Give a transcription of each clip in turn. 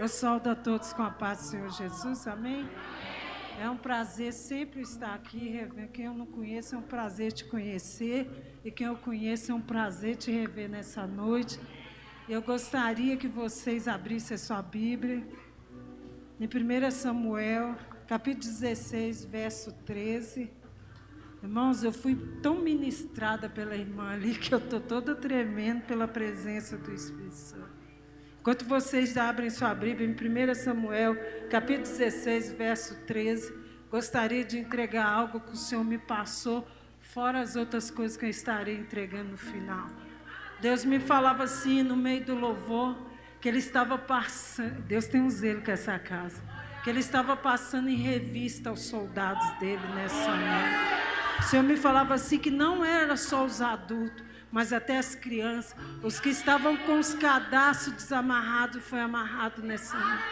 saúdo a todos com a paz do Senhor Jesus, amém? É um prazer sempre estar aqui, quem eu não conheço é um prazer te conhecer, e quem eu conheço é um prazer te rever nessa noite. Eu gostaria que vocês abrissem a sua Bíblia, em 1 Samuel, capítulo 16, verso 13. Irmãos, eu fui tão ministrada pela irmã ali, que eu estou toda tremendo pela presença do Espírito Santo. Enquanto vocês abrem sua Bíblia em 1 Samuel, capítulo 16, verso 13, gostaria de entregar algo que o Senhor me passou, fora as outras coisas que eu estarei entregando no final. Deus me falava assim, no meio do louvor, que Ele estava passando, Deus tem um zelo com essa casa, que Ele estava passando em revista aos soldados dele nessa noite. O Senhor me falava assim, que não era só os adultos, mas até as crianças, os que estavam com os cadastros desamarrados, foi amarrado nessa noite.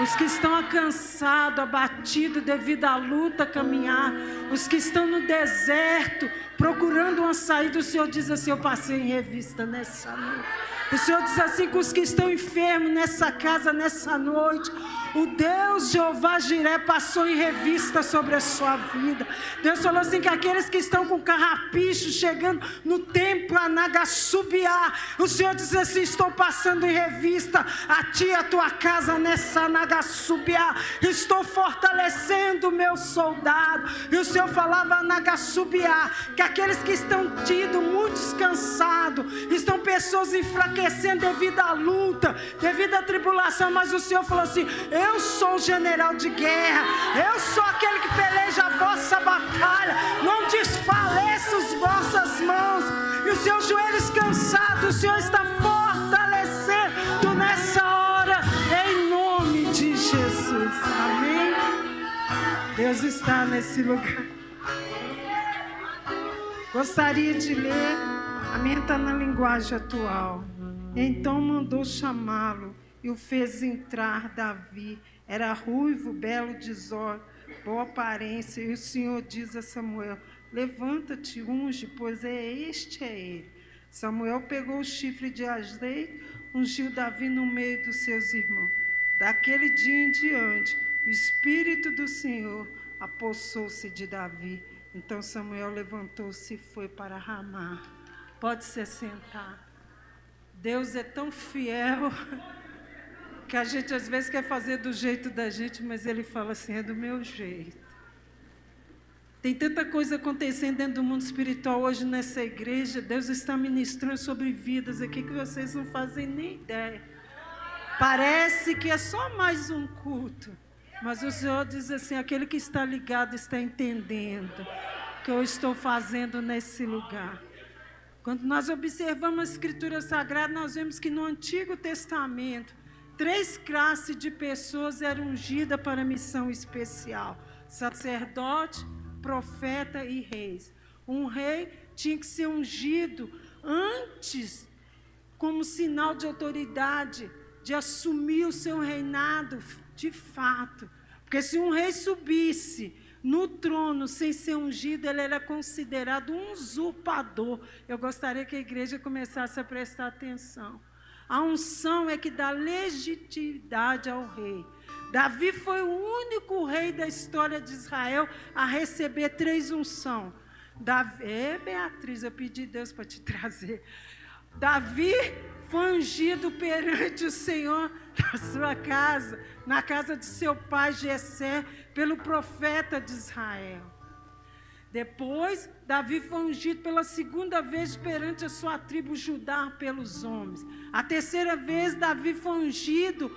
Os que estão cansados, abatidos devido à luta, caminhar, os que estão no deserto, procurando uma saída, o Senhor diz assim, eu passei em revista nessa noite. O Senhor diz assim, que os que estão enfermos nessa casa, nessa noite, o Deus Jeová Jiré passou em revista sobre a sua vida. Deus falou assim, que aqueles que estão com carrapicho, chegando no templo Anagasubiá, o Senhor diz assim, estou passando em revista a ti e a tua casa nessa Anagasubiá, estou fortalecendo o meu soldado. E o Senhor falava Anagasubiá, que aqueles que estão tido, muitos cansados, estão pessoas enfraquecendo devido à luta, devido à tribulação, mas o Senhor falou assim, eu sou o general de guerra, eu sou aquele que peleja a vossa batalha, não desfaleça as vossas mãos, e os seus joelhos cansados, o Senhor está fortalecendo nessa hora, em nome de Jesus, amém? Deus está nesse lugar. Gostaria de ler, a minha está na linguagem atual. Então mandou chamá-lo e o fez entrar. Davi era ruivo, belo de olhos, boa aparência. E o Senhor diz a Samuel, levanta-te, unge, pois este é ele. Samuel pegou o chifre de azeite, ungiu Davi no meio dos seus irmãos. Daquele dia em diante, o Espírito do Senhor apossou-se de Davi. Então Samuel levantou-se e foi para Ramá. Pode se sentar. Deus é tão fiel que a gente às vezes quer fazer do jeito da gente, mas Ele fala assim, é do meu jeito. Tem tanta coisa acontecendo dentro do mundo espiritual hoje nessa igreja. Deus está ministrando sobre vidas aqui que vocês não fazem nem ideia. Parece que é só mais um culto, mas o Senhor diz assim, aquele que está ligado está entendendo o que eu estou fazendo nesse lugar. Quando nós observamos a Escritura Sagrada, nós vemos que no Antigo Testamento, 3 classes de pessoas eram ungidas para missão especial: sacerdote, profeta e reis. Um rei tinha que ser ungido antes, como sinal de autoridade, de assumir o seu reinado de fato. Porque se um rei subisse no trono sem ser ungido, ele era considerado um usurpador. Eu gostaria que a igreja começasse a prestar atenção. A unção é que dá legitimidade ao rei. Davi foi o único rei da história de Israel a receber 3 unções. Beatriz, eu pedi a Deus para te trazer. Davi foi ungido perante o Senhor na sua casa, na casa de seu pai Jessé, pelo profeta de Israel. Depois, Davi foi ungido pela 2ª vez perante a sua tribo Judá pelos homens. A 3ª vez, Davi foi ungido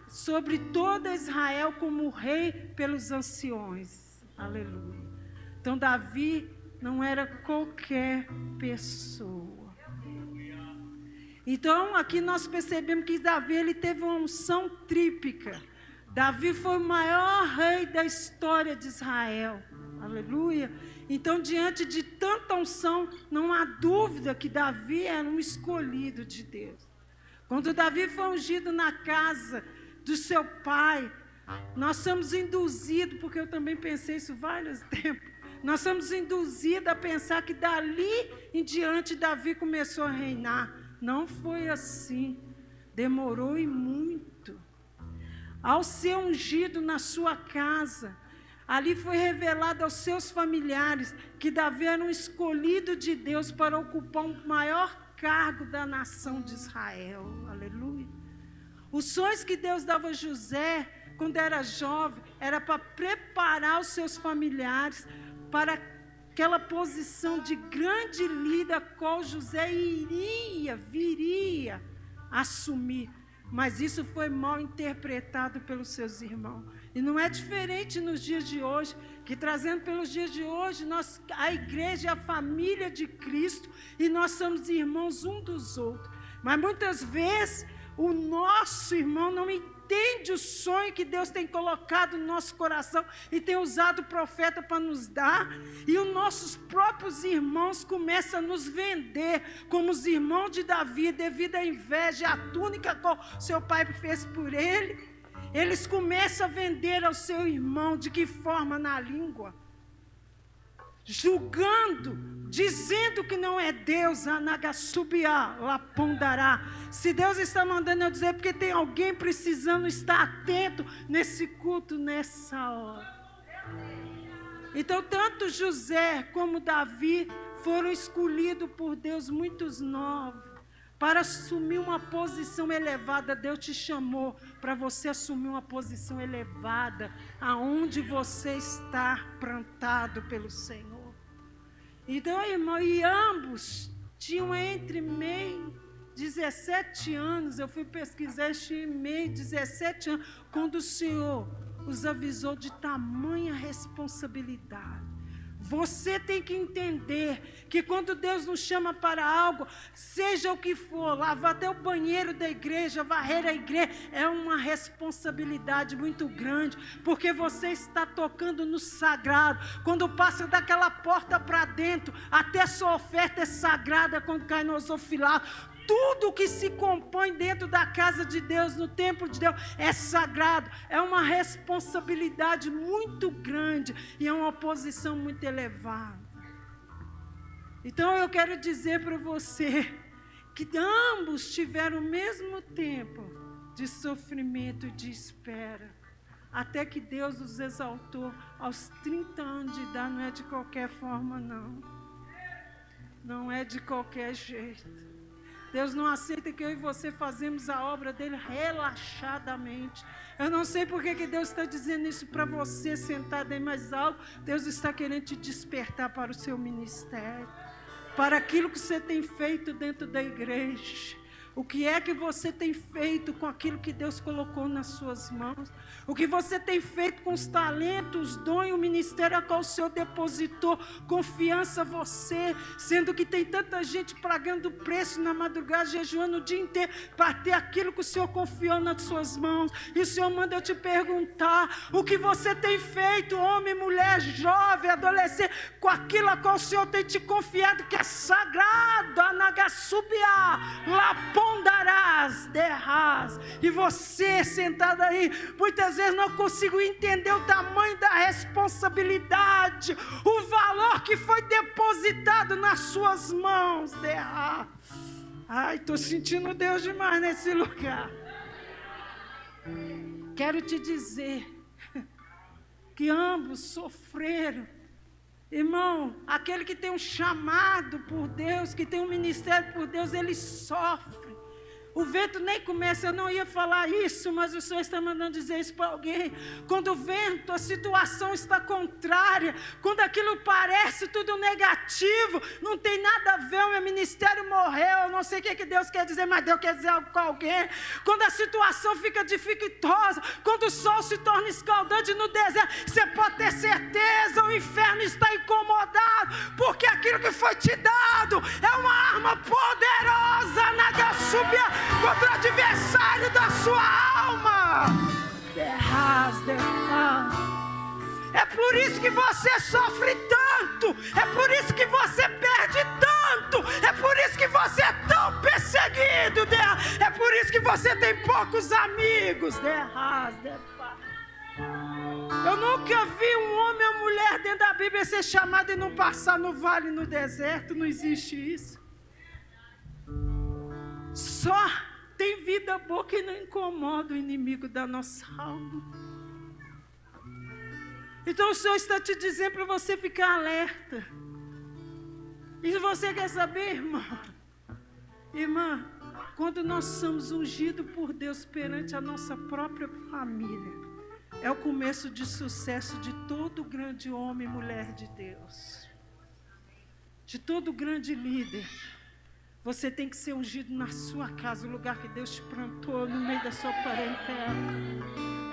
sobre toda Israel como rei pelos anciões. Aleluia. Então, Davi não era qualquer pessoa. Então, aqui nós percebemos que Davi ele teve uma unção tríplica. Davi foi o maior rei da história de Israel. Aleluia. Então, diante de tanta unção, não há dúvida que Davi era um escolhido de Deus. Quando Davi foi ungido na casa do seu pai, nós somos induzidos, porque eu também pensei isso vários tempos, nós somos induzidos a pensar que dali em diante Davi começou a reinar. Não foi assim. Demorou e muito. ao ser ungido na sua casa, ali foi revelado aos seus familiares que Davi era um escolhido de Deus para ocupar o maior cargo da nação de Israel. Aleluia. Os sonhos que Deus dava a José, quando era jovem, era para preparar os seus familiares para aquela posição de grande líder, a qual José viria a assumir. Mas isso foi mal interpretado pelos seus irmãos. E não é diferente nos dias de hoje, que trazendo pelos dias de hoje, a igreja é a família de Cristo e nós somos irmãos um dos outros. Mas muitas vezes o nosso irmão não entende o sonho que Deus tem colocado no nosso coração e tem usado o profeta para nos dar, e os nossos próprios irmãos começam a nos vender como os irmãos de Davi, devido à inveja, à túnica que seu pai fez por ele. Eles começam a vender ao seu irmão. De que forma? Na língua, julgando, dizendo que não é Deus. Anagasubiá, lapondará. Se Deus está mandando eu dizer, porque tem alguém precisando estar atento nesse culto, nessa hora. Então, tanto José como Davi foram escolhidos por Deus, muitos novos, para assumir uma posição elevada. Deus te chamou para você assumir uma posição elevada, aonde você está plantado pelo Senhor. Então, irmão, e ambos tinham entre meio 17 anos, eu fui pesquisar, este meio 17 anos, quando o Senhor os avisou de tamanha responsabilidade. Você tem que entender que quando Deus nos chama para algo, seja o que for, lavar até o banheiro da igreja, varrer a igreja, é uma responsabilidade muito grande, porque você está tocando no sagrado. Quando passa daquela porta para dentro, até a sua oferta é sagrada quando cai no osofilado. Tudo que se compõe dentro da casa de Deus, no templo de Deus, é sagrado. É uma responsabilidade muito grande e é uma posição muito elevada. Então eu quero dizer para você que ambos tiveram o mesmo tempo de sofrimento e de espera, até que Deus os exaltou aos 30 anos de idade. Não é de qualquer forma, não. Não é de qualquer jeito. Deus não aceita que eu e você fazemos a obra dele relaxadamente. Eu não sei porque que Deus está dizendo isso para você, sentado aí mais alto. Deus está querendo te despertar para o seu ministério, para aquilo que você tem feito dentro da igreja. O que é que você tem feito com aquilo que Deus colocou nas suas mãos? O que você tem feito com os talentos, os dons e o ministério a qual o Senhor depositou confiança a você, sendo que tem tanta gente pagando preço na madrugada, jejuando o dia inteiro, para ter aquilo que o Senhor confiou nas suas mãos. E o Senhor manda eu te perguntar, o que você tem feito, homem, mulher, jovem, adolescente, com aquilo a qual o Senhor tem te confiado, que é sagrado, anagasubiá, lapondarás, derrás. E você sentado aí, muitas vezes não consigo entender o tamanho da responsabilidade, o valor que foi depositado nas suas mãos, derrás. Ai, estou sentindo Deus demais nesse lugar. Quero te dizer que ambos sofreram. Irmão, aquele que tem um chamado por Deus, que tem um ministério por Deus, ele sofre. O vento nem começa, eu não ia falar isso, mas o Senhor está mandando dizer isso para alguém. Quando o vento, a situação está contrária, quando aquilo parece tudo negativo, não tem nada a ver, o meu ministério morreu, eu não sei o que Deus quer dizer, mas Deus quer dizer algo com alguém. Quando a situação fica dificultosa, quando o sol se torna escaldante no deserto, você pode ter certeza, o inferno está incomodado, porque aquilo que foi te dado é uma arma poderosa, Nagasubia, contra o adversário da sua alma. É por isso que você sofre tanto, é por isso que você perde tanto, é por isso que você é tão perseguido, é por isso que você tem poucos amigos. Eu nunca vi um homem ou mulher dentro da Bíblia ser chamado e não passar no vale, no deserto. Não existe isso. Só tem vida da boca e não incomoda o inimigo da nossa alma. Então o Senhor está te dizendo para você ficar alerta. E você quer saber, irmã, quando nós somos ungidos por Deus perante a nossa própria família, é o começo de sucesso de todo grande homem e mulher de Deus, de todo grande líder. Você tem que ser ungido na sua casa, o lugar que Deus te plantou, no meio da sua parentela.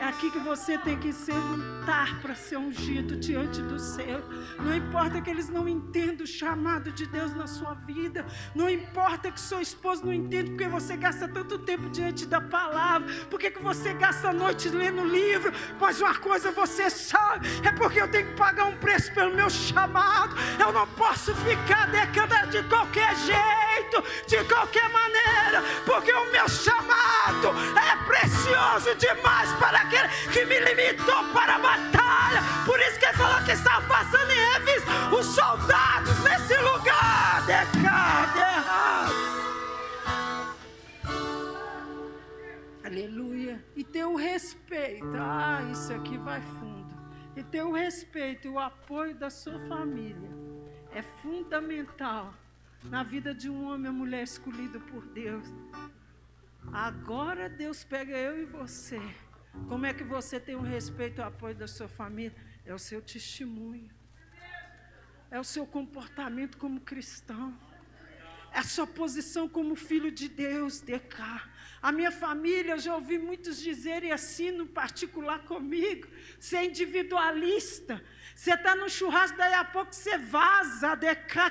É aqui que você tem que se lutar para ser ungido diante do céu. Não importa que eles não entendam o chamado de Deus na sua vida. Não importa que seu esposo não entenda porque você gasta tanto tempo diante da palavra. Porque que você gasta a noite lendo livro. Mas uma coisa você sabe, é porque eu tenho que pagar um preço pelo meu chamado. Eu não posso ficar decadente de qualquer jeito, de qualquer maneira. Porque o meu chamado é precioso demais para aquele que me limitou para a batalha. Por isso que ele falou que estava passando em Éfeso os soldados nesse lugar. Aleluia. E ter o respeito. Isso aqui vai fundo. E ter o respeito e o apoio da sua família é fundamental na vida de um homem ou mulher escolhido por Deus. Agora Deus pega eu e você. Como é que você tem o respeito e o apoio da sua família? É o seu testemunho. É o seu comportamento como cristão. É a sua posição como filho de Deus, A minha família, eu já ouvi muitos dizerem assim, no particular comigo, ser individualista. Você está no churrasco, daí a pouco você vaza,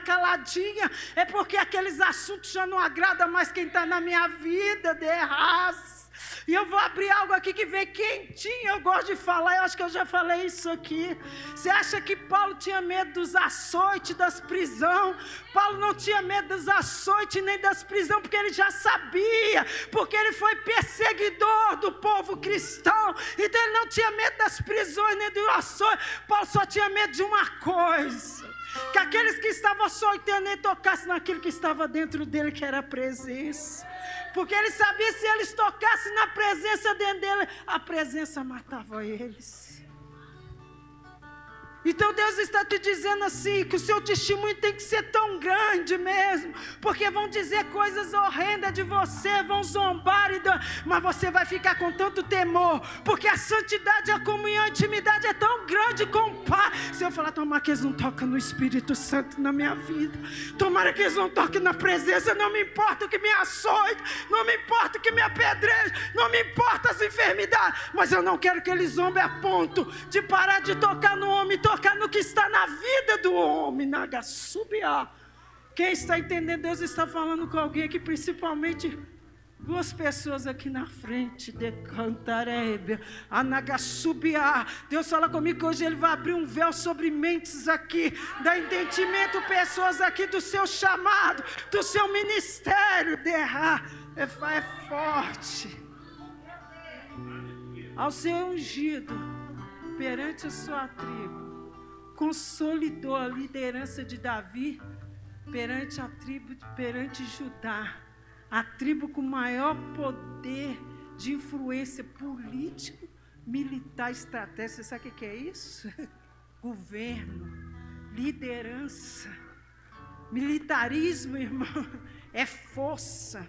caladinha. É porque aqueles assuntos já não agradam mais quem está na minha vida, E eu vou abrir algo aqui que vem quentinho, eu gosto de falar, eu acho que eu já falei isso aqui. Você acha que Paulo tinha medo dos açoites, das prisões? Paulo não tinha medo dos açoites nem das prisões, porque ele já sabia, porque ele foi perseguidor do povo cristão. Então ele não tinha medo das prisões nem dos açoites. Paulo só tinha medo de uma coisa: que aqueles que estavam açoitando nem tocassem naquilo que estava dentro dele, que era a presença. Porque ele sabia, se eles tocassem na presença dentro dele, a presença matava eles. Então Deus está te dizendo assim, que o seu testemunho tem que ser tão grande mesmo, porque vão dizer coisas horrendas de você, vão zombar, mas você vai ficar com tanto temor, porque a santidade, a comunhão, a intimidade é tão grande com o Pai. Se eu falar, tomara que eles não toquem no Espírito Santo na minha vida, tomara que eles não toquem na presença, não me importa o que me açoite, não me importa o que me apedreje, não me importa as enfermidades, mas eu não quero que eles zombem a ponto de parar de tocar no homem, tocar no que está na vida do homem, Nagasubiá. Quem está entendendo? Deus está falando com alguém aqui, principalmente duas pessoas aqui na frente, Decantarebe, Anagasubiá. Deus fala comigo que hoje Ele vai abrir um véu sobre mentes aqui, dá entendimento, pessoas aqui do seu chamado, do seu ministério, é forte. Ao ser ungido perante a sua tribo, consolidou a liderança de Davi perante a tribo, perante Judá, a tribo com maior poder de influência político, militar, estratégico. Você sabe o que é isso? Governo, liderança, militarismo, irmão, é força,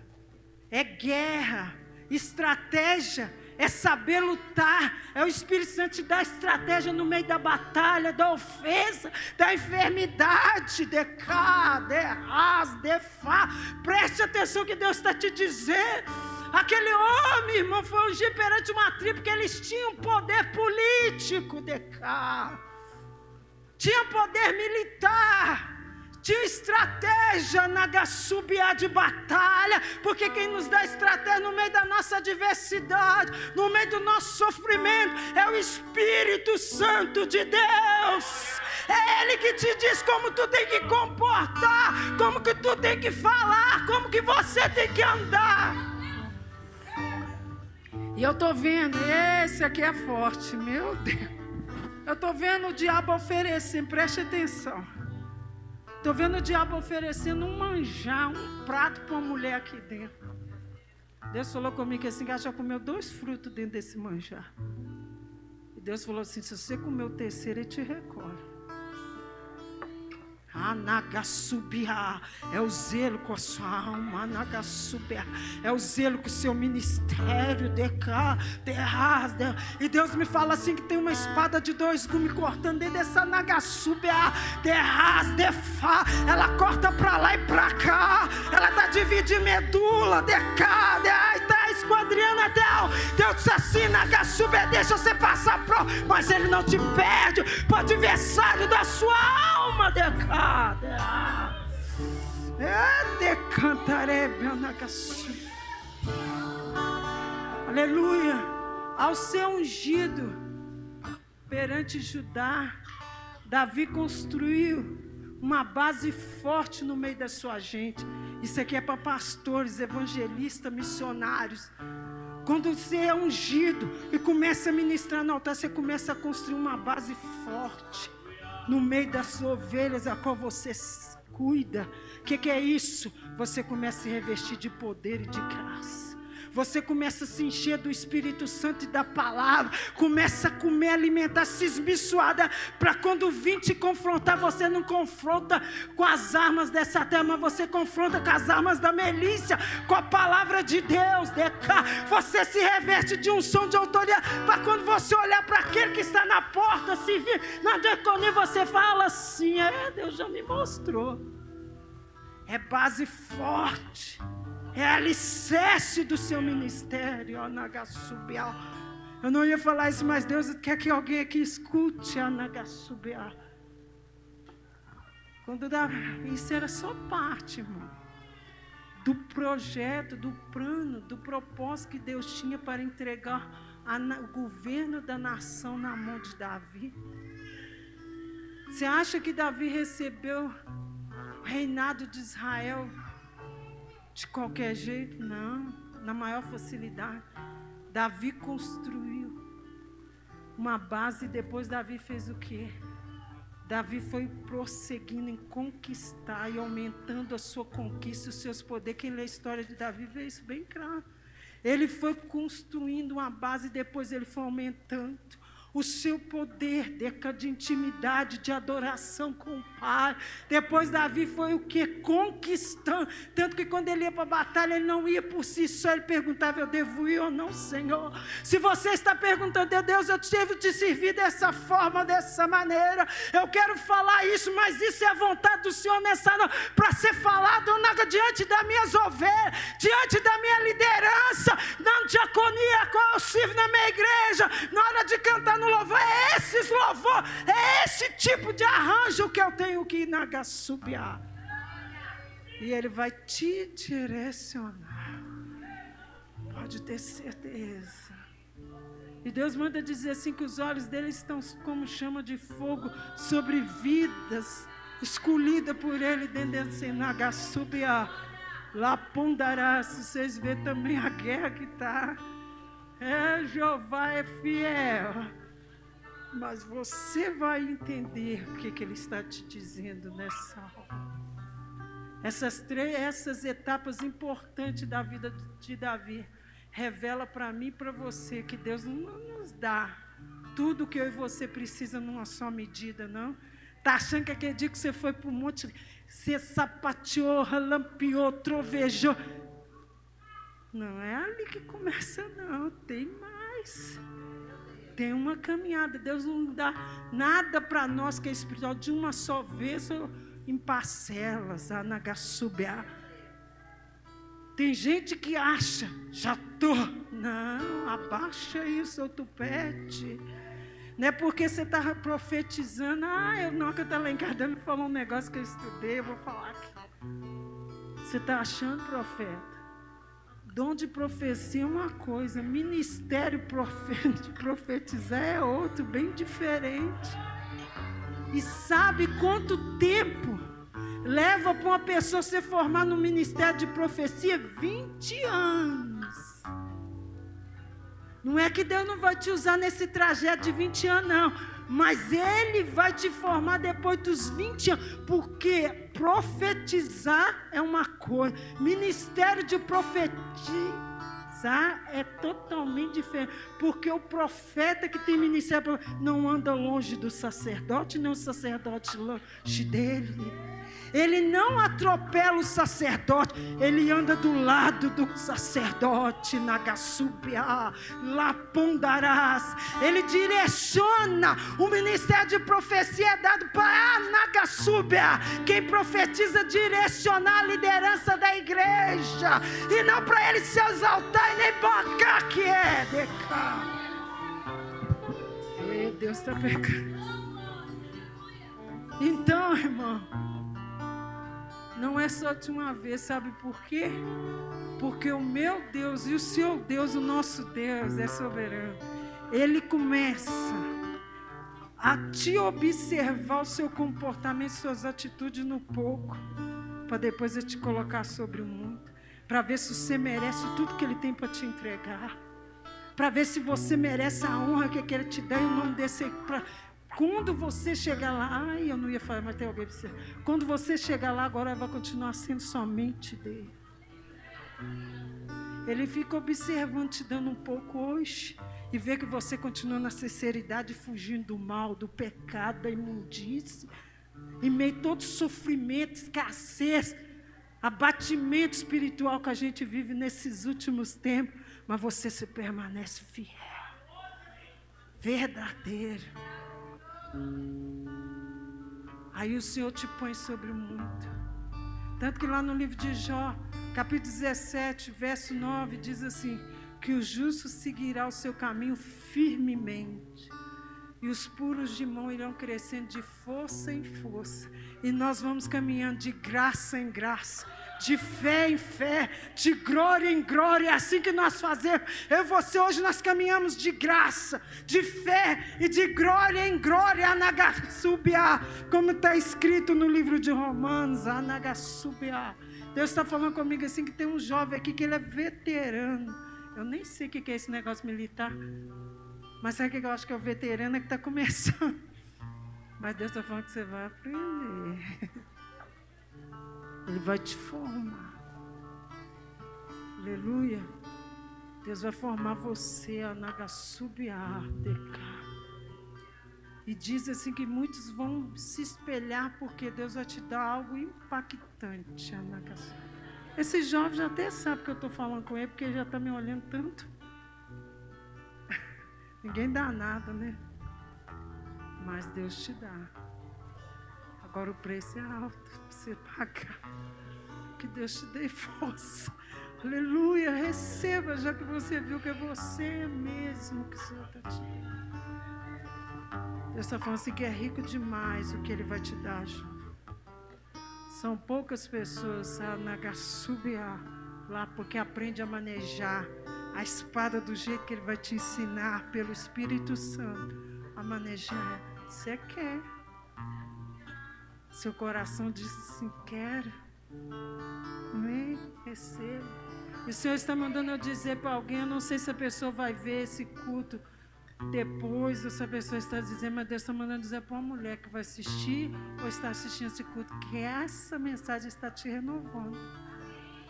é guerra, estratégia. É saber lutar, é o Espírito Santo te dar estratégia no meio da batalha, da ofensa, da enfermidade, preste atenção que Deus está te dizendo. Aquele homem, irmão, foi ungido perante uma tribo que eles tinham poder político, tinha poder militar, tinha estratégia, Nagasubiá, de batalha, porque quem nos dá estratégia no meio da nossa adversidade, no meio do nosso sofrimento, é o Espírito Santo de Deus. É Ele que te diz como tu tem que comportar, como que tu tem que falar, como que você tem que andar. E eu estou vendo, esse aqui é forte, meu Deus. Eu estou vendo o diabo oferecer, preste atenção. Estou vendo o diabo oferecendo um manjar, um prato para uma mulher aqui dentro. Deus falou comigo que assim, que já comeu 2 frutos dentro desse manjar. E Deus falou assim, se você comer o terceiro, Ele te recolhe. Anagasubia, é o zelo com a sua alma. Anagasubia, é o zelo com o seu ministério. E Deus me fala assim que tem uma espada de 2 gumes cortando dentro dessa Anagasubia. Ela corta pra lá e pra cá. Ela tá dividindo medula, tá esquadrinhando até. Deus disse assim, Anagasubia, deixa você passar pro, mas Ele não te perde pro adversário da sua alma. Aleluia. Ao ser ungido perante Judá, Davi construiu uma base forte no meio da sua gente. Isso aqui é para pastores, evangelistas, missionários. Quando você é ungido e começa a ministrar no altar, você começa a construir uma base forte no meio das ovelhas a qual você cuida. O que é isso? Você começa a se revestir de poder e de graça. Você começa a se encher do Espírito Santo e da palavra. Começa a comer, alimentar, se esbiçoada, para quando vir te confrontar, você não confronta com as armas dessa terra, mas você confronta com as armas da milícia, com a palavra de Deus. Você se reveste de unção, de autoridade, para quando você olhar para aquele que está na porta, se vir na diaconia, você fala assim, Deus já me mostrou. É base forte. É alicerce do seu ministério. Eu não ia falar isso, mas Deus quer que alguém aqui escute. Quando isso era só parte, irmão, do projeto, do plano, do propósito que Deus tinha para entregar o governo da nação na mão de Davi. Você acha que Davi recebeu o reinado de Israel de qualquer jeito? Não, na maior facilidade. Davi construiu uma base e depois Davi fez o quê? Davi foi prosseguindo em conquistar e aumentando a sua conquista, os seus poderes. Quem lê a história de Davi vê isso bem claro. Ele foi construindo uma base e depois ele foi aumentando o seu poder de intimidade, de adoração com o Pai. Depois Davi foi o que? Conquistando. Tanto que quando ele ia para a batalha, ele não ia por si só. Ele perguntava, eu devo ir ou não, Senhor? Se você está perguntando, Deus, eu devo te servir dessa forma, dessa maneira, eu quero falar isso, mas isso é a vontade do Senhor nessa noite, para ser falado diante das minhas ovelhas, diante da minha liderança, na diaconia, qual eu sirvo na minha igreja, na hora de cantar no louvor, é esses louvor, é esse tipo de arranjo que eu tenho que nagasubiar. E Ele vai te direcionar. Pode ter certeza. E Deus manda dizer assim que os olhos dele estão como chama de fogo sobre vidas escolhidas por Ele dentro desse nagasubiar. Lá pondará, se vocês verem também a guerra que está. Jeová é fiel. Mas você vai entender o que Ele está te dizendo nessa hora. Essas etapas importantes da vida de Davi revela para mim e para você que Deus não nos dá tudo que eu e você precisa numa só medida, não. Está achando que aquele dia que você foi para o monte, você sapateou, relampeou, trovejou. Não é ali que começa, não. Tem mais. Tem uma caminhada. Deus não dá nada para nós que é espiritual de uma só vez ou em parcelas. Tem gente que acha, já estou. Não, abaixa isso, ou tupete. Não é porque você está profetizando. Eu não, que eu estava lá em casa me falou um negócio que eu estudei, eu vou falar aqui. Você está achando, profeta? Dom de profecia é uma coisa, ministério de profetizar é outro, bem diferente. E sabe quanto tempo leva para uma pessoa se formar no ministério de profecia? 20 anos. Não é que Deus não vai te usar nesse trajeto de 20 anos, não. Mas Ele vai te formar depois dos 20 anos. Porque profetizar é uma coisa. Ministério de profetia profetizar é totalmente diferente, porque o profeta que tem ministério não anda longe do sacerdote, nem o sacerdote longe dele. Ele não atropela o sacerdote, ele anda do lado do sacerdote, Nagasubia, Lapondarás. Ele direciona, o ministério de profecia é dado para Nagasubia, quem profetiza direcionar a liderança da igreja, e não para ele se exaltar e nem bocar que é, Deus está pecando. Então, irmão, não é só de uma vez, sabe por quê? Porque o meu Deus e o seu Deus, o nosso Deus, é soberano. Ele começa a te observar o seu comportamento, suas atitudes no pouco, para depois ele te colocar sobre o muito, para ver se você merece tudo que ele tem para te entregar, para ver se você merece a honra que ele te dá e o nome desse. Quando você chegar lá, eu não ia falar, mas tem alguém para você. Quando você chegar lá, agora vai continuar sendo somente dele. Ele fica observando, te dando um pouco hoje, e vê que você continua na sinceridade, fugindo do mal, do pecado, da imundície, em meio a todo sofrimento, escassez, abatimento espiritual que a gente vive nesses últimos tempos, mas você se permanece fiel, verdadeiro. Aí o Senhor te põe sobre o muito. Tanto que lá no livro de Jó, capítulo 17, verso 9, diz assim: que o justo seguirá o seu caminho firmemente, e os puros de mão irão crescendo de força em força, e nós vamos caminhando de graça em graça, de fé em fé, de glória em glória. É assim que nós fazemos. Eu e você hoje nós caminhamos de graça, de fé e de glória em glória, Anagasubia, como está escrito no livro de Romanos, Anagasubia. Deus está falando comigo assim, que tem um jovem aqui que ele é veterano. Eu nem sei o que é esse negócio militar, mas sabe o que eu acho que é o veterano é que está começando. Mas Deus está falando que você vai aprender. Ele vai te formar. Aleluia. Deus vai formar você, Anagasubia. E diz assim que muitos vão se espelhar, porque Deus vai te dar algo impactante, Anagasubia. Esse jovem já até sabe que eu estou falando com ele, porque ele já está me olhando tanto. Ninguém dá nada, né? Mas Deus te dá. Agora o preço é alto para você pagar. Que Deus te dê força. Aleluia. Receba, já que você viu que é você mesmo que o Senhor está te dando. Deus está falando assim que é rico demais o que Ele vai te dar, jovem. São poucas pessoas, Anagasubia, lá, porque aprende a manejar a espada do jeito que Ele vai te ensinar pelo Espírito Santo a manejar. Você quer? Seu coração diz assim: quero. Amém? Receba. E o Senhor está mandando eu dizer para alguém, eu não sei se a pessoa vai ver esse culto depois, ou se a pessoa está dizendo, mas Deus está mandando dizer para uma mulher que vai assistir ou está assistindo esse culto, que essa mensagem está te renovando.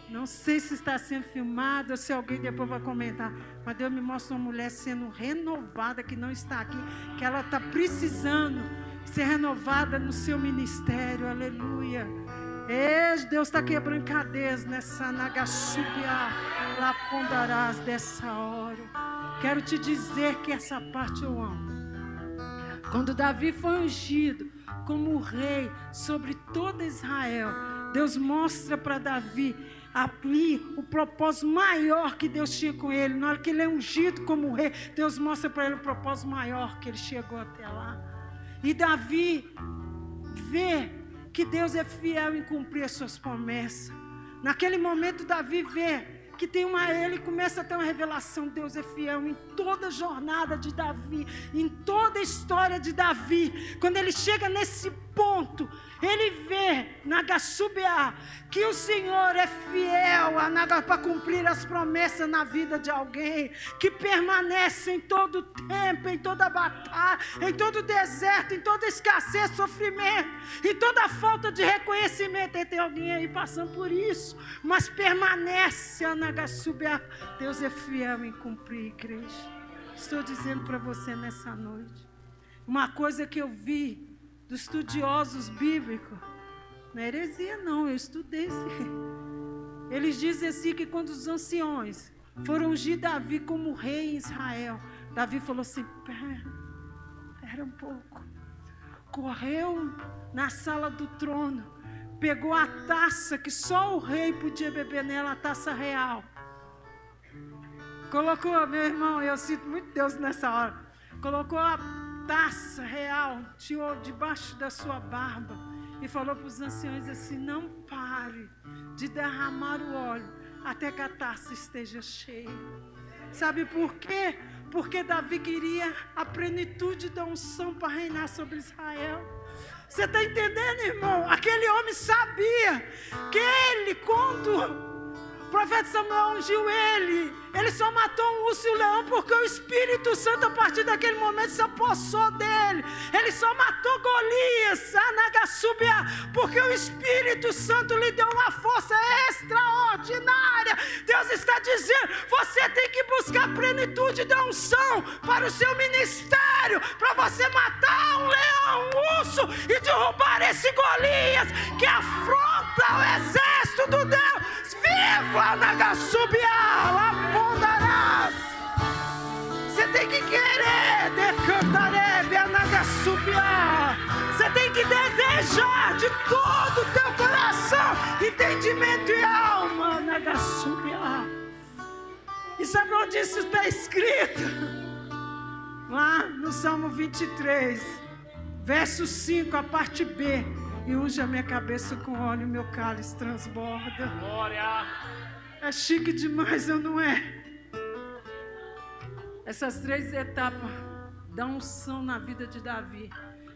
Não sei se está sendo filmado ou se alguém depois vai comentar, mas Deus me mostra uma mulher sendo renovada, que não está aqui, que ela está precisando ser renovada no seu ministério. Aleluia. Deus está quebrando cadeias nessa Anagasubia, Lapondarás dessa hora. Quero te dizer que essa parte eu amo. Quando Davi foi ungido como rei sobre todo Israel, Deus mostra para Davi ali o propósito maior que Deus tinha com ele. Na hora que ele é ungido como rei, Deus mostra para ele o propósito maior que ele chegou até lá. E Davi vê que Deus é fiel em cumprir as suas promessas. Naquele momento Davi vê que ele começa a ter uma revelação. Deus é fiel em toda a jornada de Davi, em toda a história de Davi. Quando ele chega nesse ponto, ele vê, Nagasubiá, que o Senhor é fiel para cumprir as promessas na vida de alguém, que permanece em todo tempo, em toda batalha, em todo deserto, em toda escassez, sofrimento, em toda falta de reconhecimento. E tem alguém aí passando por isso, mas permanece, Nagasubiá. Deus é fiel em cumprir, igreja. Estou dizendo para você nessa noite, uma coisa que eu vi dos estudiosos bíblicos, não é heresia não, eu estudei isso. Eles dizem assim que quando os anciões foram ungir Davi como rei em Israel, Davi falou assim, pera um pouco, correu na sala do trono, pegou a taça que só o rei podia beber nela, a taça real, colocou, meu irmão, eu sinto muito Deus nessa hora, colocou a taça real, tirou debaixo da sua barba e falou para os anciões assim, não pare de derramar o óleo até que a taça esteja cheia. Sabe por quê? Porque Davi queria a plenitude da unção para reinar sobre Israel. Você está entendendo, irmão? Aquele homem sabia que ele, quando o profeta Samuel ungiu ele só matou um urso e um leão porque o Espírito Santo, a partir daquele momento, se apossou dele. Ele só matou Golias, Nagasubiá, porque o Espírito Santo lhe deu uma força extraordinária. Deus está dizendo, você tem que buscar a plenitude da unção para o seu ministério, para você matar um leão, um urso e derrubar esse Golias que afronta o exército do Deus vivo. Nagasubiá, Lapondarás. Você tem que querer, decantarebe, Nagasubiá. Você tem que desejar de todo o teu coração, entendimento e alma, Nagasubiá. E sabe onde isso está escrito? Lá no Salmo 23, verso 5, a parte B. E unge a minha cabeça com óleo, meu cálice transborda. Glória! É chique demais, ou não é? Essas 3 etapas da unção na vida de Davi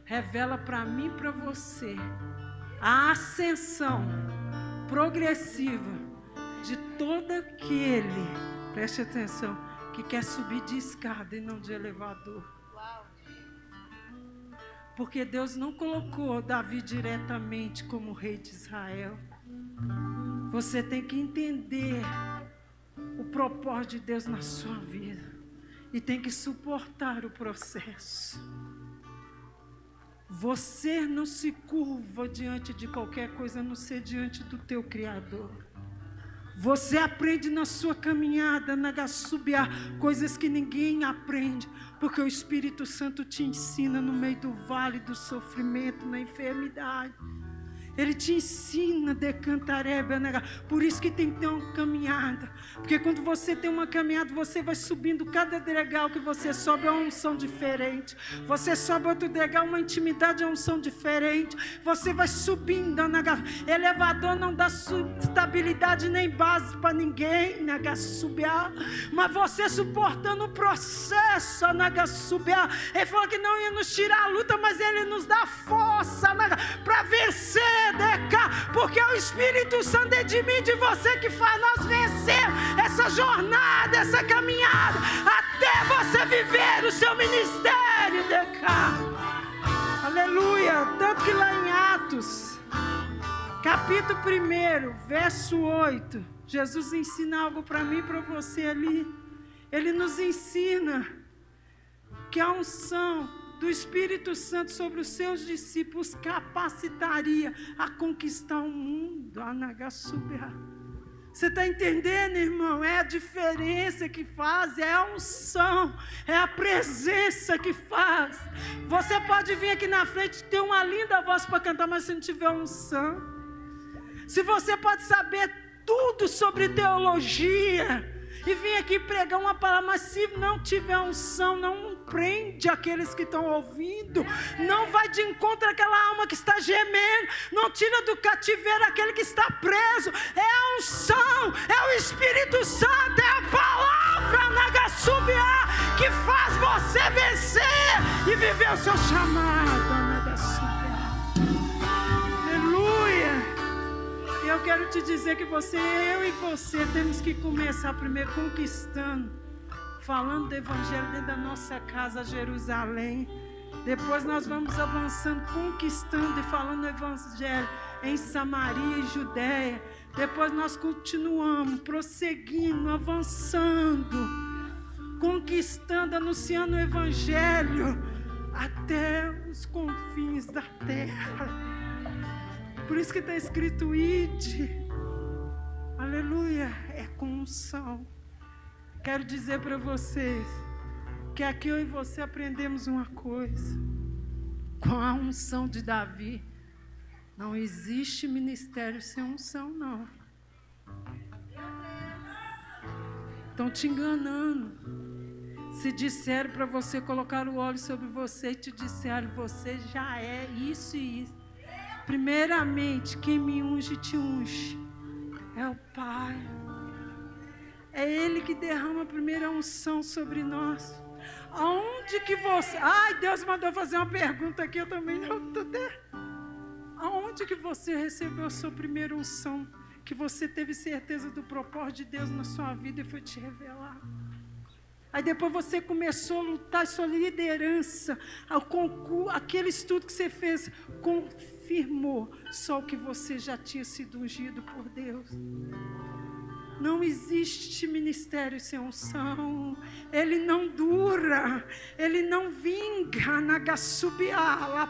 revela para mim e para você a ascensão progressiva de todo aquele, preste atenção, que quer subir de escada e não de elevador. Porque Deus não colocou Davi diretamente como rei de Israel. Você tem que entender o propósito de Deus na sua vida. E tem que suportar o processo. Você não se curva diante de qualquer coisa, a não ser diante do teu Criador. Você aprende na sua caminhada, Nagasubiá, coisas que ninguém aprende, porque o Espírito Santo te ensina no meio do vale do sofrimento, na enfermidade. Ele te ensina, decantarebe, por isso que tem que ter uma caminhada, porque quando você tem uma caminhada, você vai subindo cada degrau que você sobe, é uma unção diferente. Você sobe outro degrau, uma intimidade, é uma unção diferente. Você vai subindo, elevador não dá estabilidade nem base para ninguém, mas você suportando o processo, ele falou que não ia nos tirar a luta, mas ele nos dá força para vencer, porque é o Espírito Santo é de mim e de você que faz nós vencer essa jornada, essa caminhada, até você viver o seu ministério, aleluia. Tanto que lá em Atos, capítulo 1, verso 8, Jesus ensina algo para mim e para você ali. Ele nos ensina que a unção do Espírito Santo sobre os seus discípulos capacitaria a conquistar o mundo. Você está entendendo, irmão? É a diferença que faz, é a unção, é a presença que faz. Você pode vir aqui na frente e ter uma linda voz para cantar, mas se não tiver unção, se você pode saber tudo sobre teologia e vir aqui pregar uma palavra, mas se não tiver unção, não prende aqueles que estão ouvindo, não vai de encontro àquela alma que está gemendo, não tira do cativeiro aquele que está preso. É a unção, é o Espírito Santo, é a palavra Nagasubiá que faz você vencer e viver o seu chamado, Nagasubiá. quero te dizer que eu e você temos que começar primeiro conquistando, falando do Evangelho dentro da nossa casa, Jerusalém. Depois nós vamos avançando, conquistando e falando o Evangelho em Samaria e Judéia. Depois nós continuamos, prosseguindo, avançando, conquistando, anunciando o Evangelho até os confins da terra. Por isso que está escrito: ide. Aleluia, é com unção. Quero dizer para vocês que aqui eu e você aprendemos uma coisa: com a unção de Davi, não existe ministério sem unção, não. Estão te enganando. Se disseram para você colocar o óleo sobre você e te disseram: você já é isso e isso. Primeiramente, quem me unge, te unge. É o Pai. É Ele que derrama a primeira unção sobre nós. Aonde que você... Ai, Deus mandou fazer uma pergunta aqui, eu também não estou até... Aonde que você recebeu a sua primeira unção? Que você teve certeza do propósito de Deus na sua vida e foi te revelar. Aí depois você começou a lutar sua liderança, aquele estudo que você fez confirmou só o que você já tinha sido ungido por Deus. Não existe ministério sem unção. Ele não dura, ele não vinga na gassubiá,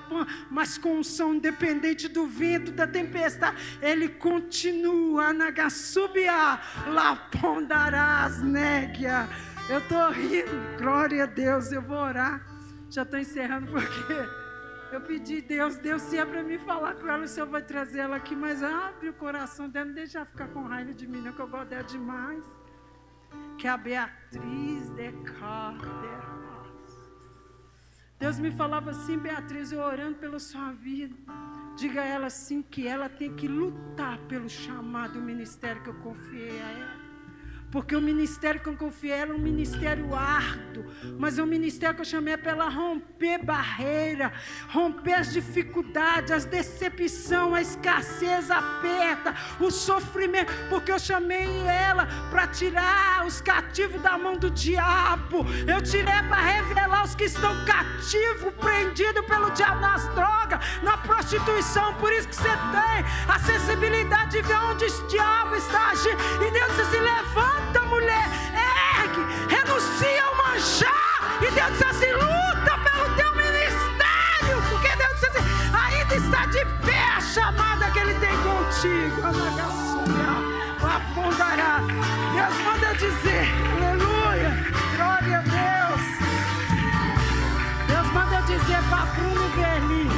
mas com unção independente do vento, da tempestade, ele continua na gassubiá, lá pondarás néguia. Eu estou rindo, glória a Deus, eu vou orar. Já estou encerrando porque eu pedi Deus, se é para mim falar com ela, o Senhor vai trazer ela aqui, mas abre o coração dela, não deixa ela ficar com raiva de mim, não, que eu gosto dela demais. Que é a Beatriz de Cardenas. Deus me falava assim: Beatriz, eu orando pela sua vida, diga a ela assim que ela tem que lutar pelo chamado ministério que eu confiei a ela. Porque o ministério que eu confiei a ela é um ministério árduo, mas é um ministério que eu chamei para ela romper barreira, romper as dificuldades, as decepções, a escassez, a perda, o sofrimento, porque eu chamei ela para tirar os cativos da mão do diabo. Eu tirei para revelar os que estão cativos, prendidos pelo diabo nas drogas, na prostituição. Por isso que você tem a sensibilidade de ver onde o diabo está agindo. E Deus disse assim: levanta, mulher, ergue, renuncia ao manjar. E Deus disse assim: luta pelo teu ministério, porque Deus disse assim: ainda está de pé a chamada que Ele tem contigo. Apontará. Deus manda dizer, aleluia, glória a Deus. Deus manda dizer para Bruno Verli: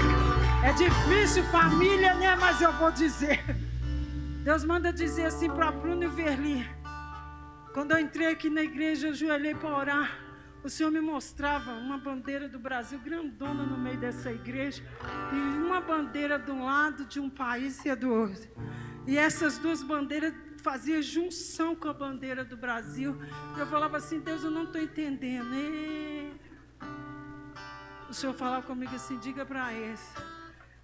é difícil família, né? Mas eu vou dizer. Deus manda dizer assim para Bruno Verli: quando eu entrei aqui na igreja, eu ajoelhei para orar. O Senhor me mostrava uma bandeira do Brasil grandona no meio dessa igreja, e uma bandeira de um lado de um país e a do outro. E essas duas bandeiras faziam junção com a bandeira do Brasil. Eu falava assim: Deus, eu não estou entendendo. O Senhor falava comigo assim: diga para esse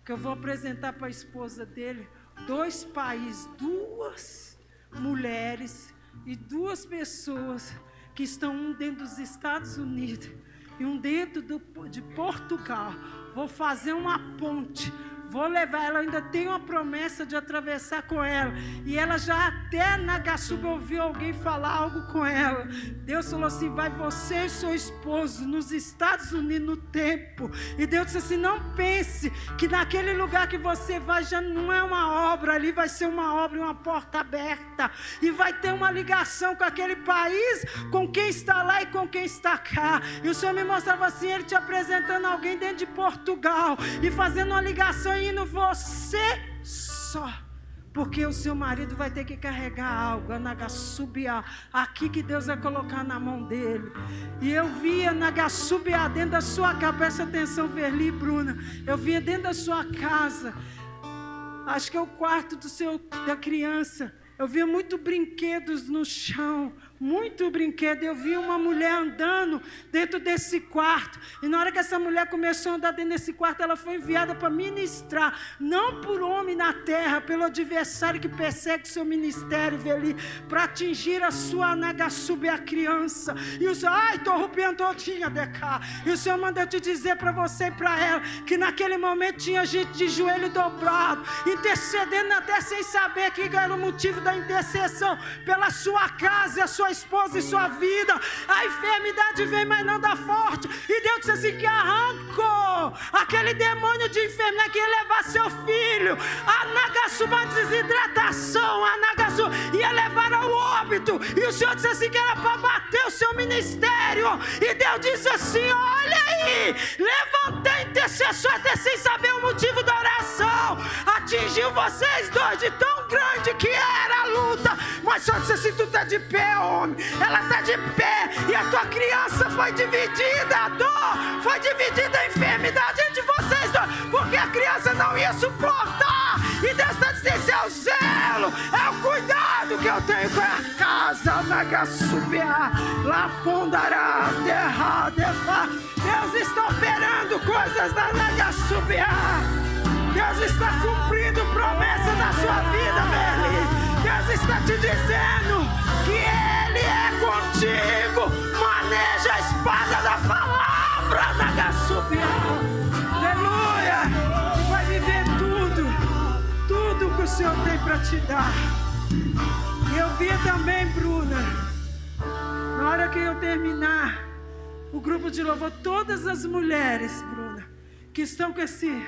que eu vou apresentar para a esposa dele 2 países, 2 mulheres e 2 pessoas que estão, um dentro dos Estados Unidos e um dentro de Portugal. Vou fazer uma ponte, vou levar ela, ainda tenho uma promessa de atravessar com ela. E ela já até na Gaçuba ouviu alguém falar algo com ela. Deus falou assim: vai você e seu esposo nos Estados Unidos no templo. E Deus disse assim: não pense que naquele lugar que você vai já não é uma obra, ali vai ser uma obra, uma porta aberta. E vai ter uma ligação com aquele país, com quem está lá e com quem está cá. E o Senhor me mostrava assim, Ele te apresentando alguém dentro de Portugal e fazendo uma ligação, indo você só, porque o seu marido vai ter que carregar algo, Anagaçubiá, aqui que Deus vai colocar na mão dele. E eu via Anagaçubiá dentro da sua casa, presta atenção, Verli e Bruna, eu via dentro da sua casa, acho que é o quarto da criança, eu via muitos brinquedos no chão, muito brinquedo. Eu vi uma mulher andando dentro desse quarto. E na hora que essa mulher começou a andar dentro desse quarto, ela foi enviada para ministrar. Não por homem na terra, pelo adversário que persegue seu ministério, Veli, para atingir a sua Anagassubi, a criança. E o Senhor, estou rompendo todinha, Decá. E o Senhor mandou te dizer para você e para ela, que naquele momento tinha gente de joelho dobrado, intercedendo até sem saber que era o motivo da intercessão pela sua casa, a sua esposa e sua vida. A enfermidade vem, mas não dá forte. E Deus disse assim, que arrancou aquele demônio de enfermidade que ia levar seu filho a Anagassubi, uma desidratação, a Anagassubi ia levar ao óbito. E o Senhor disse assim, que era para bater o seu ministério. E Deus disse assim, olha aí, levantei intercessor até sem saber o motivo da oração, atingiu vocês dois de tão grande que era a luta, mas só disse assim, tu está de pé, homem, ela está de pé, e a tua criança foi dividida, a dor foi dividida, a enfermidade entre vocês dois, porque a criança não ia suportar. E Deus está dizendo, esse é o zelo, é o cuidado que eu tenho com a casa. Anagassubi, lá pondará, Deus está operando coisas na Anagassubi. Deus está cumprindo promessa na sua vida, Beli. Deus está te dizendo que Ele é contigo. Maneja a espada da palavra, Anagassubi. Aleluia. Vai viver tudo que o Senhor tem para te dar. E eu vi também, Bruna, na hora que eu terminar o grupo de louvor, todas as mulheres, Bruna, que estão com esse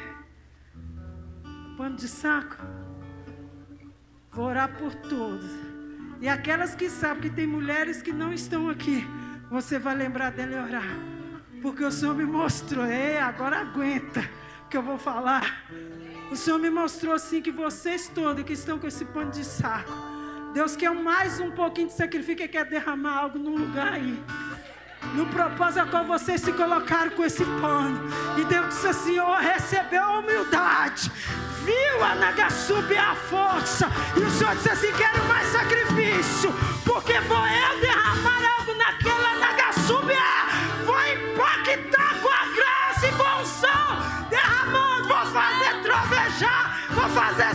pano de saco, vou orar por todos. E aquelas que sabem que tem mulheres que não estão aqui, você vai lembrar dela e orar. Porque o Senhor me mostrou, agora aguenta que eu vou falar. O Senhor me mostrou assim que vocês todos que estão com esse pano de saco, Deus quer mais um pouquinho de sacrifício e quer derramar algo num lugar aí. No propósito a qual vocês se colocaram com esse pano. E Deus disse assim, recebeu a humildade, viu a Anagassubi, a força. E o Senhor disse assim, quero mais sacrifício, porque vou eu derramar algo naquela Anagassubi. Vou impactar com a graça e com a unção, derramando, vou fazer trovejar, vou fazer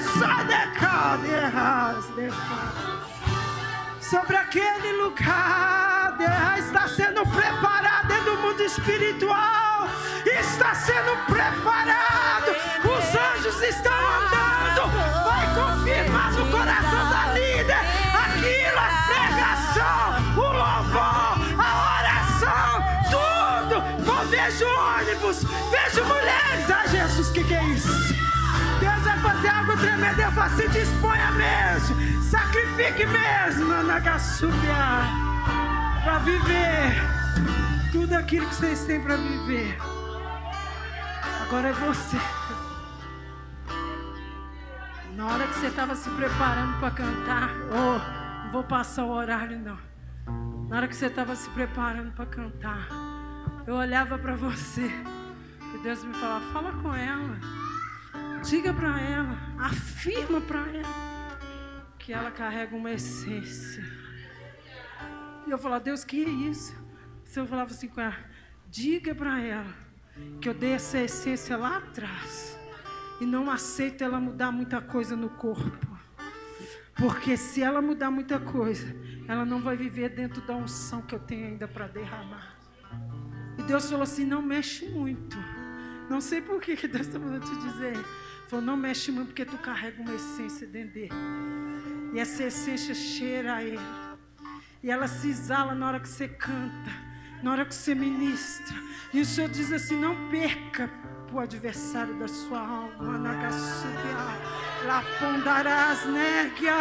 sobre aquele lugar. Está sendo preparado dentro do mundo espiritual, está sendo preparado, os anjos estão andando, vai confirmar no coração da líder aquilo, a pregação, o louvor, a oração, tudo. Vejo ônibus, vejo mulheres. Jesus, que é isso? Deus vai fazer algo tremendo. Eu falo assim, disponha mesmo, sacrifique mesmo, Anagassubi, para viver tudo aquilo que vocês têm para viver. Agora é você. Na hora que você estava se preparando para cantar, não vou passar o horário não. Na hora que você estava se preparando para cantar, eu olhava para você e Deus me falava, fala com ela, diga para ela, afirma para ela que ela carrega uma essência. E eu falava, Deus, que é isso? O Senhor falava assim com ela, diga para ela que eu dei essa essência lá atrás e não aceito ela mudar muita coisa no corpo, porque se ela mudar muita coisa, ela não vai viver dentro da unção que eu tenho ainda para derramar. E Deus falou assim, não mexe muito. Não sei por que Deus está mandando te dizer. Ele falou, não mexe muito, porque tu carrega uma essência dentro dele. E essa essência cheira a ele. E ela se exala na hora que você canta, na hora que você ministra. E o Senhor diz assim, não perca o adversário da sua alma. Anagassubi, lá pondarás, négia.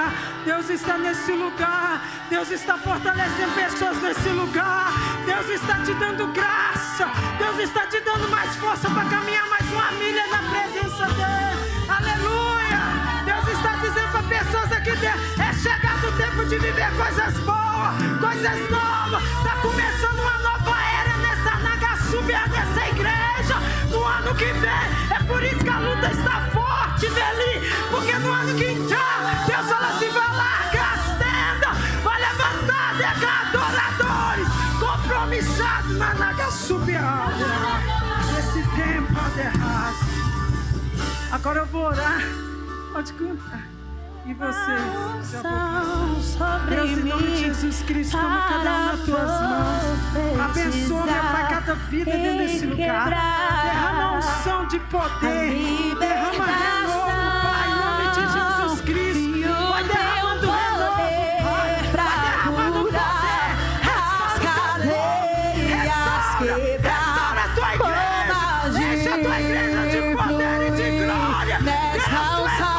Deus está nesse lugar. Deus está fortalecendo pessoas nesse lugar. Deus está te dando graça. Deus está te dando mais força para caminhar mais uma milha na presença dele. Aleluia. Deus está dizendo para pessoas aqui dentro, é chegado o tempo de viver coisas boas, coisas novas. Está começando uma nova era nessa Anagassubi, nessa igreja, no ano que vem. É por isso que a luta está forte, Veli, porque no ano que entrar, Deus fala assim, vai largar as tendas, vai levantar, declarado subir esse tempo a derras. Agora eu vou orar. Pode cantar. E você? Deus, em nome de Jesus Cristo, toma cada um nas tuas mãos. Abençoa, meu Pai, cada vida dentro desse lugar. Derrama unção de poder. Derrama renovo, Pai, em nome de Jesus Cristo. Vai derramando renovo, Pai. Vai derramando poder. Restaura a tua igreja. Deixa a tua igreja de poder e de glória. Derrama